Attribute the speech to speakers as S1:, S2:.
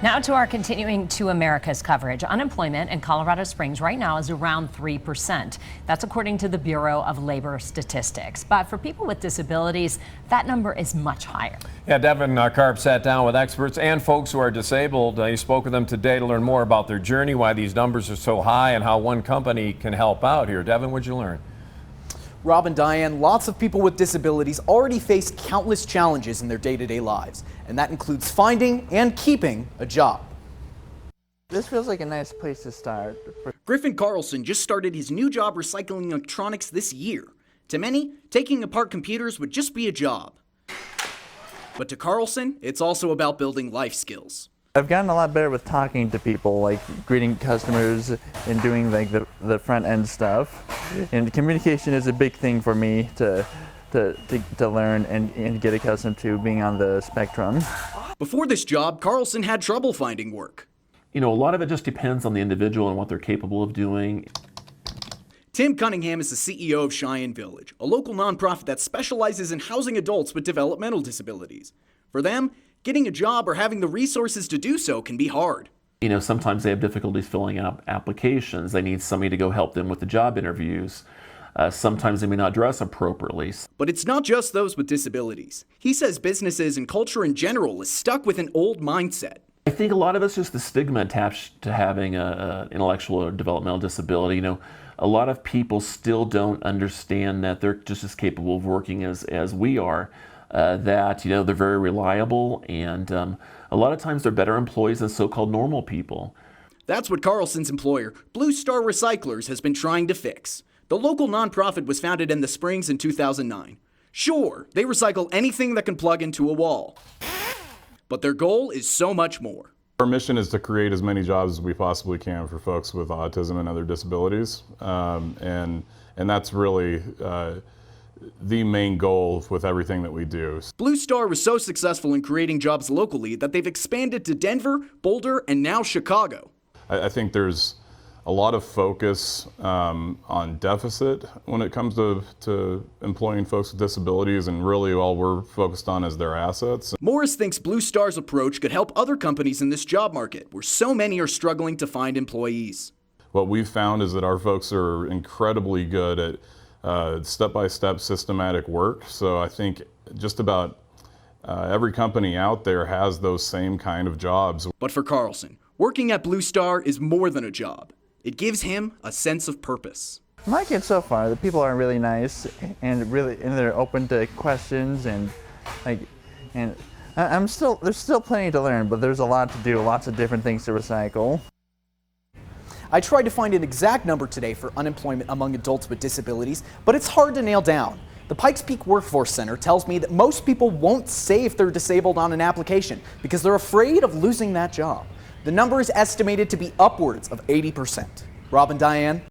S1: Now to our continuing to America's coverage. Unemployment in Colorado Springs right now is around 3%. That's according to the Bureau of Labor Statistics. But for people with disabilities, that number is much higher.
S2: Yeah, Devin Karp sat down with experts and folks who are disabled. He spoke with them today to learn more about their journey, why these numbers are so high, and how one company can help out here. Devin, what'd you learn?
S3: Rob and Diane, lots of people with disabilities already face countless challenges in their day-to-day lives, and that includes finding and keeping a job.
S4: This feels like a nice place to start.
S5: Griffin Carlsen just started his new job recycling electronics this year. To many, taking apart computers would just be a job. But to Carlsen, it's also about building life skills.
S4: I've gotten a lot better with talking to people, like greeting customers and doing like the front end stuff. And communication is a big thing for me to learn and get accustomed to being on the spectrum.
S5: Before this job, Carlsen had trouble finding work.
S6: You know, a lot of it just depends on the individual and what they're capable of doing.
S5: Tim Cunningham is the CEO of Cheyenne Village, a local nonprofit that specializes in housing adults with developmental disabilities. For them, getting a job or having the resources to do so can be hard.
S6: You know, sometimes they have difficulties filling out applications. They need somebody to go help them with the job interviews. Sometimes they may not dress appropriately.
S5: But it's not just those with disabilities. He says businesses and culture in general is stuck with an old mindset.
S6: I think a lot of it's just the stigma attached to having an intellectual or developmental disability. You know, a lot of people still don't understand that they're just as capable of working as we are. That, you know, they're very reliable, and a lot of times they're better employees than so-called normal people.
S5: That's what Carlsen's employer, Blue Star Recyclers, has been trying to fix. The local nonprofit was founded in the Springs in 2009. Sure, they recycle anything that can plug into a wall. But their goal is so much more.
S7: Our mission is to create as many jobs as we possibly can for folks with autism and other disabilities. And that's really the main goal with everything that we do.
S5: Blue Star was so successful in creating jobs locally that they've expanded to Denver, Boulder, and now Chicago.
S7: I think there's a lot of focus on deficit when it comes to employing folks with disabilities, and really all we're focused on is their assets.
S5: Morris thinks Blue Star's approach could help other companies in this job market where so many are struggling to find employees.
S7: What we've found is that our folks are incredibly good at step-by-step systematic work. So I think just about every company out there has those same kind of jobs.
S5: But for Carlsen, working at Blue Star is more than a job. It gives him a sense of purpose.
S4: I like it so far. The people are really nice and they're open to questions, and there's still plenty to learn, but there's a lot to do, lots of different things to recycle.
S3: I tried to find an exact number today for unemployment among adults with disabilities, but it's hard to nail down. The Pikes Peak Workforce Center tells me that most people won't say if they're disabled on an application because they're afraid of losing that job. The number is estimated to be upwards of 80%. Rob and Diane.